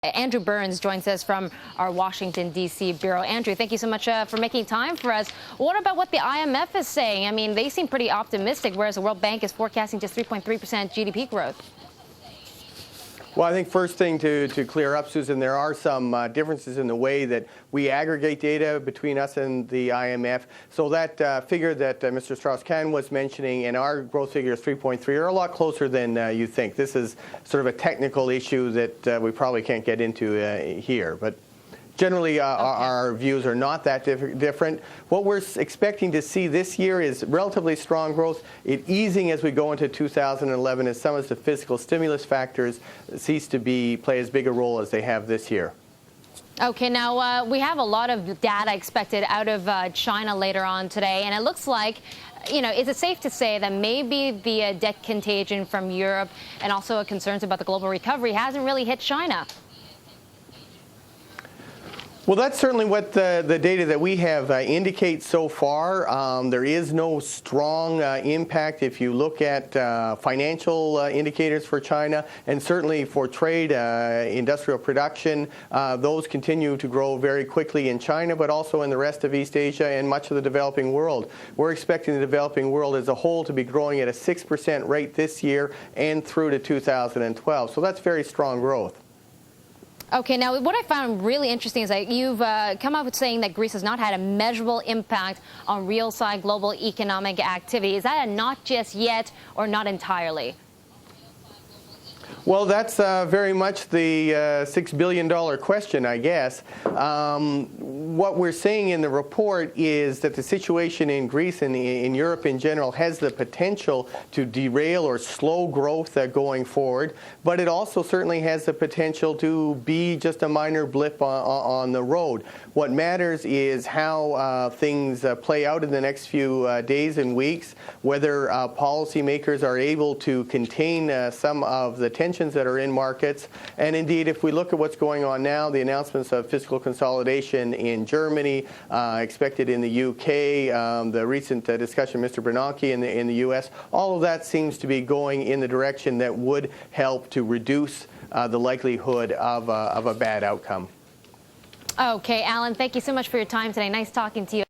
Andrew Burns joins us from our Washington, D.C. bureau. Andrew, thank you so much for making time for us. What about what the IMF is saying? I mean, they seem pretty optimistic, whereas the World Bank is forecasting just 3.3% GDP growth. Well, I think first thing to clear up, Susan, there are some differences in the way that we aggregate data between us and the IMF. So that figure that Mr. Strauss-Kahn was mentioning and our growth figure is 3.3 are a lot closer than you think. This is sort of a technical issue that we probably can't get into here. But generally, our views are not that different. What we're expecting to see this year is relatively strong growth, it easing as we go into 2011 as some of the fiscal stimulus factors cease to play as big a role as they have this year. Okay, now we have a lot of data expected out of China later on today, and it looks like, you know, is it safe to say that maybe the debt contagion from Europe and also concerns about the global recovery hasn't really hit China? Well, that's certainly what the data that we have indicates so far. There is no strong impact if you look at financial indicators for China, and certainly for trade, industrial production. Those continue to grow very quickly in China, but also in the rest of East Asia and much of the developing world. We're expecting the developing world as a whole to be growing at a 6% rate this year and through to 2012. So that's very strong growth. Okay, now what I found really interesting is that you've come up with saying that Greece has not had a measurable impact on real-side global economic activity. Is that a not just yet or not entirely? Well, that's very much the $6 billion question, I guess. What we're saying in the report is that the situation in Greece and in Europe in general has the potential to derail or slow growth going forward, but it also certainly has the potential to be just a minor blip on the road. What matters is how things play out in the next few days and weeks, whether policymakers are able to contain some of the tensions that are in markets. And indeed, if we look at what's going on now, the announcements of fiscal consolidation in Germany, expected in the UK, the recent discussion of Mr. Bernanke in the US, all of that seems to be going in the direction that would help to reduce the likelihood of a bad outcome. Okay, Alan, thank you so much for your time today. Nice talking to you.